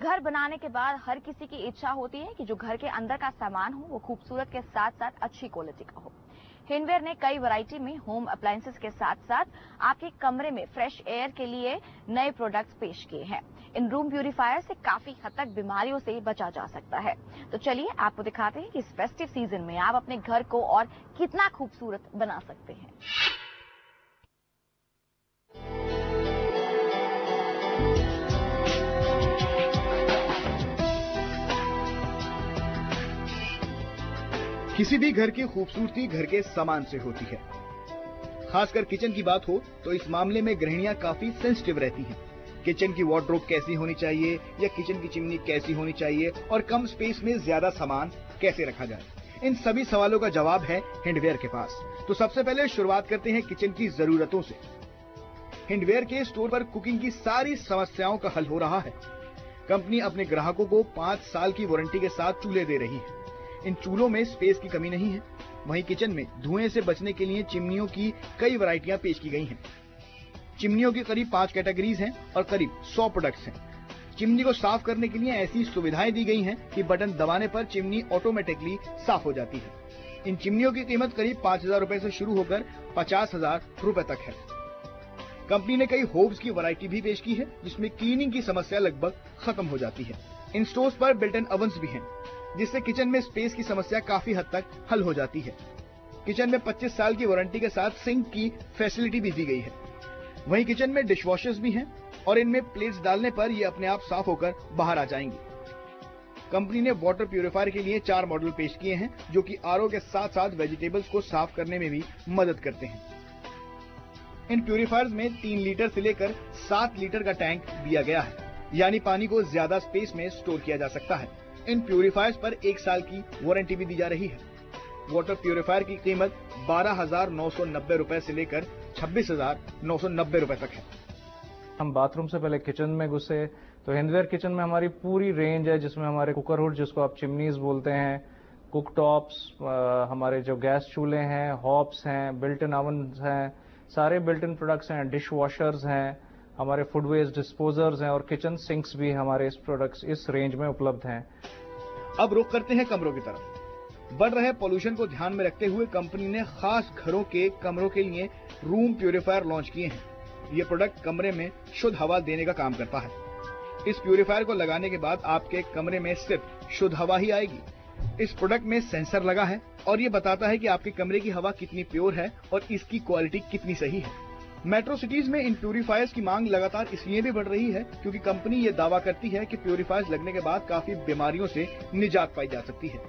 घर बनाने के बाद हर किसी की इच्छा होती है कि जो घर के अंदर का सामान हो वो खूबसूरत के साथ साथ अच्छी क्वालिटी का हो। हिंडवेयर ने कई वैरायटी में होम अप्लायंसेस के साथ साथ आपके कमरे में फ्रेश एयर के लिए नए प्रोडक्ट्स पेश किए हैं। इन रूम प्यूरिफायर से काफी हद तक बीमारियों से बचा जा सकता है। तो चलिए आपको दिखाते हैं कि इस फेस्टिव सीजन में आप अपने घर को और कितना खूबसूरत बना सकते हैं। किसी भी घर की खूबसूरती घर के सामान से होती है। खासकर किचन की बात हो तो इस मामले में गृहिणियां काफी सेंसिटिव रहती हैं। किचन की वार्डरोब कैसी होनी चाहिए या किचन की चिमनी कैसी होनी चाहिए और कम स्पेस में ज्यादा सामान कैसे रखा जाए, इन सभी सवालों का जवाब है हिंडवेयर के पास। तो सबसे पहले शुरुआत करते हैं किचन की जरूरतों से। हिंडवेयर के स्टोर पर कुकिंग की सारी समस्याओं का हल हो रहा है। कंपनी अपने ग्राहकों को 5 साल की वारंटी के साथ चूल्हे दे रही है। इन चूल्हों में स्पेस की कमी नहीं है। वहीं किचन में धुएं से बचने के लिए चिमनियों की कई वैरायटियां पेश की गई हैं। चिमनियों की करीब 5 कैटेगरीज हैं और करीब 100 प्रोडक्ट्स हैं। चिमनी को साफ करने के लिए ऐसी सुविधाएं दी गई हैं कि बटन दबाने पर चिमनी ऑटोमेटिकली साफ हो जाती है। इन चिमनियों की कीमत करीब 5,000 रुपए से शुरू होकर 50,000 रुपए तक है। कंपनी ने कई होब्स की वैरायटी भी पेश की है, जिसमें क्लीनिंग की समस्या लगभग खत्म हो जाती है। इन स्टोर्स पर बिल्ट इन ओवंस भी हैं, जिससे किचन में स्पेस की समस्या काफी हद तक हल हो जाती है। किचन में 25 साल की वारंटी के साथ सिंक की फैसिलिटी भी दी गई है। वहीं किचन में डिशवॉशर्स भी हैं और इनमें प्लेट्स डालने पर ये अपने आप साफ होकर बाहर आ जाएंगी। कंपनी ने वाटर प्यूरिफायर के लिए 4 मॉडल पेश किए हैं, जो कि आरओ के साथ साथ वेजिटेबल्स को साफ करने में भी मदद करते हैं। इन प्यूरिफायर्स में 3 लीटर से लेकर 7 लीटर का टैंक दिया गया है, यानी पानी को ज्यादा स्पेस में स्टोर किया जा सकता है। इन प्यूरिफायर्स पर 1 साल की वारंटी भी दी जा रही है। वाटर प्यूरिफायर की कीमत 12,990 रुपए से लेकर 26,990 रुपए तक है। हम बाथरूम से पहले किचन में घुसे तो हिंडवेयर किचन में हमारी पूरी रेंज है, जिसमें हमारे कुकर हुड, जिसको आप चिमनीज बोलते हैं, कुक टॉप्स, हमारे जो गैस चूल्हे हैं, हॉब्स हैं, बिल्ट इन ओवन हैं, सारे बिल्ट इन प्रोडक्ट्स हैं, डिश वॉशर्स हैं, हमारे फूड वेस्ट डिस्पोजर्स हैं और किचन सिंक्स भी हमारे इस प्रोडक्ट्स इस रेंज में उपलब्ध हैं। अब रुख करते हैं कमरों की तरफ। बढ़ रहे पोल्यूशन को ध्यान में रखते हुए कंपनी ने खास घरों के कमरों के लिए रूम प्यूरिफायर लॉन्च किए हैं। ये प्रोडक्ट कमरे में शुद्ध हवा देने का काम करता है। इस प्यूरिफायर को लगाने के बाद आपके कमरे में सिर्फ शुद्ध हवा ही आएगी। इस प्रोडक्ट में सेंसर लगा है और ये बताता है कि आपके कमरे की हवा कितनी प्योर है और इसकी क्वालिटी कितनी सही है। मेट्रो सिटीज में इन प्यूरिफायर्स की मांग लगातार इसलिए भी बढ़ रही है क्योंकि कंपनी ये दावा करती है कि प्यूरिफायर्स लगने के बाद काफी बीमारियों से निजात पाई जा सकती है।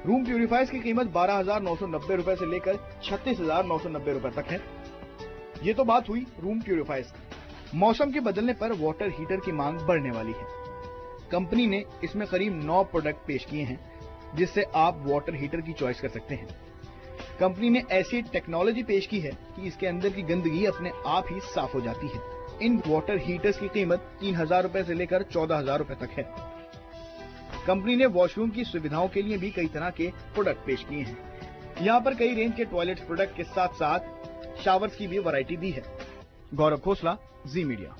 रूम प्यूरिफायर्स की कीमत 12,990 रुपए से लेकर 36,990 रुपए तक है। ये तो बात हुई रूम प्यूरिफायर्स की। मौसम के बदलने पर वाटर हीटर की मांग बढ़ने वाली है। कंपनी ने इसमें करीब 9 प्रोडक्ट पेश किए हैं, जिससे आप वाटर हीटर की चॉइस कर सकते हैं। कंपनी ने ऐसी टेक्नोलॉजी पेश की है कि इसके अंदर की गंदगी अपने आप ही साफ हो जाती है। इन वाटर हीटर्स की कीमत 3,000 रुपए से लेकर 14,000 रुपए तक है। कंपनी ने वॉशरूम की सुविधाओं के लिए भी कई तरह के प्रोडक्ट पेश किए हैं। यहाँ पर कई रेंज के टॉयलेट प्रोडक्ट के साथ साथ शावर्स की भी वैरायटी दी है। गौरव खोसला, जी मीडिया।